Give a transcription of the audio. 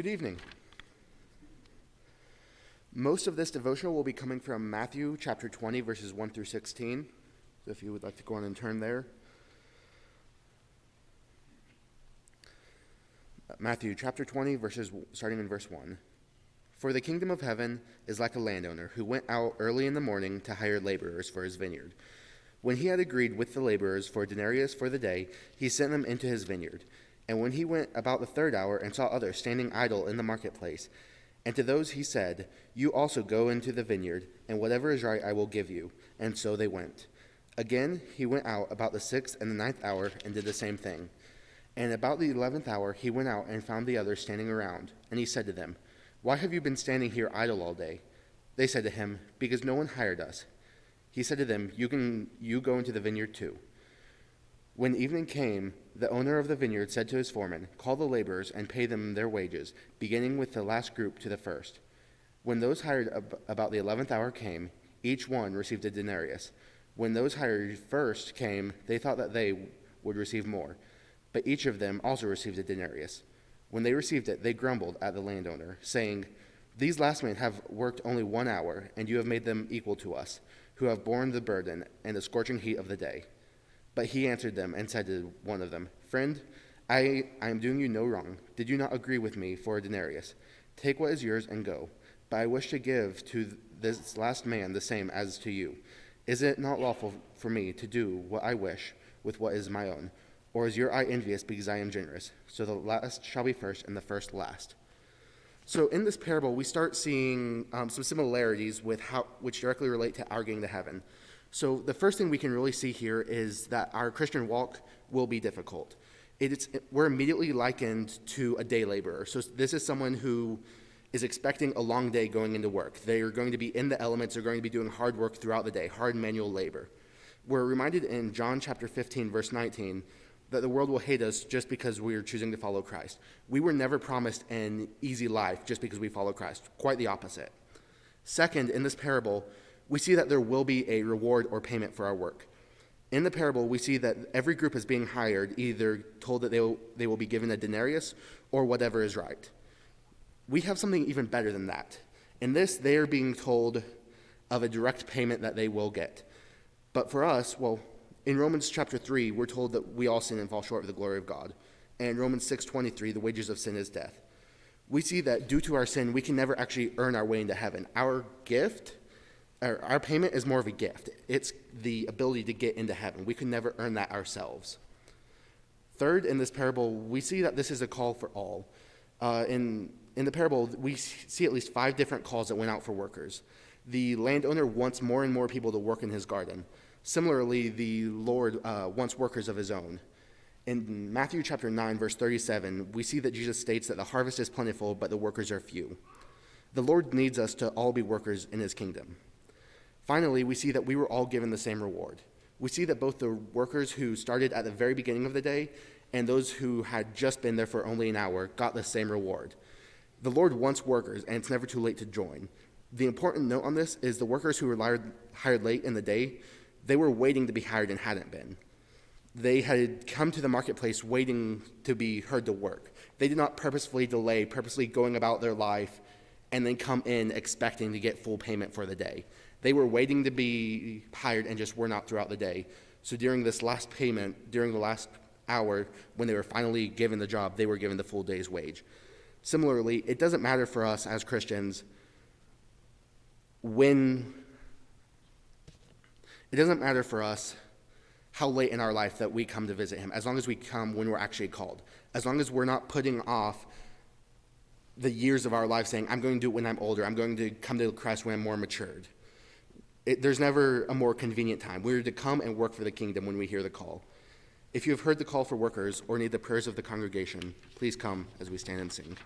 Good evening. Most of this devotional will be coming from Matthew chapter 20, verses 1 through 16. So if you would like to go on and turn there. Matthew chapter 20, starting in verse 1. For the kingdom of heaven is like a landowner who went out early in the morning to hire laborers for his vineyard. When he had agreed with the laborers for a denarius for the day, he sent them into his vineyard. And when he went about the third hour and saw others standing idle in the marketplace, and to those he said, You also go into the vineyard, and whatever is right I will give you. And so they went. Again he went out about the 6th and the 9th hour and did the same thing. And about the 11th hour he went out and found the others standing around. And he said to them, Why have you been standing here idle all day? They said to him, Because no one hired us. He said to them, You go into the vineyard too. When evening came, the owner of the vineyard said to his foreman, Call the laborers and pay them their wages, beginning with the last group to the first. When those hired about the 11th hour came, each one received a denarius. When those hired first came, they thought that they would receive more, but each of them also received a denarius. When they received it, they grumbled at the landowner, saying, These last men have worked only 1 hour, and you have made them equal to us, who have borne the burden and the scorching heat of the day. But he answered them and said to one of them, Friend, I am doing you no wrong. Did you not agree with me for a denarius? Take what is yours and go. But I wish to give to this last man the same as to you. Is it not lawful for me to do what I wish with what is my own? Or is your eye envious because I am generous? So the last shall be first and the first last. So in this parable, we start seeing some similarities which directly relate to our getting to heaven. So the first thing we can really see here is that our Christian walk will be difficult. We're immediately likened to a day laborer. So this is someone who is expecting a long day going into work. They are going to be in the elements. They're going to be doing hard work throughout the day, hard manual labor. We're reminded in John chapter 15, verse 19, that the world will hate us just because we are choosing to follow Christ. We were never promised an easy life just because we follow Christ. Quite the opposite. Second, in this parable, we see that there will be a reward or payment for our work. In the parable, we see that every group is being hired, either told that they will be given a denarius or whatever is right. We have something even better than that. In this, they are being told of a direct payment that they will get. But for us, in Romans chapter 3, we're told that we all sin and fall short of the glory of God. And Romans 6:23, the wages of sin is death. We see that due to our sin, we can never actually earn our way into heaven. Our payment is more of a gift. It's the ability to get into heaven. We can never earn that ourselves. Third, in this parable, we see that this is a call for all. In the parable, we see at least 5 different calls that went out for workers. The landowner wants more and more people to work in his garden. Similarly, the Lord wants workers of his own. In Matthew chapter 9, verse 37, we see that Jesus states that the harvest is plentiful, but the workers are few. The Lord needs us to all be workers in his kingdom. Finally, we see that we were all given the same reward. We see that both the workers who started at the very beginning of the day and those who had just been there for only an hour got the same reward. The Lord wants workers, and it's never too late to join. The important note on this is the workers who were hired late in the day, they were waiting to be hired and hadn't been. They had come to the marketplace waiting to be heard to work. They did not purposefully delay, purposely going about their life, and then come in expecting to get full payment for the day. They were waiting to be hired and just were not throughout the day. So during this last payment, during the last hour, when they were finally given the job, they were given the full day's wage. Similarly, it doesn't matter for us as Christians how late in our life that we come to visit him, as long as we come when we're actually called. As long as we're not putting off the years of our life saying, I'm going to do it when I'm older, I'm going to come to Christ when I'm more matured. There's never a more convenient time. We're to come and work for the kingdom when we hear the call. If you have heard the call for workers or need the prayers of the congregation, please come as we stand and sing.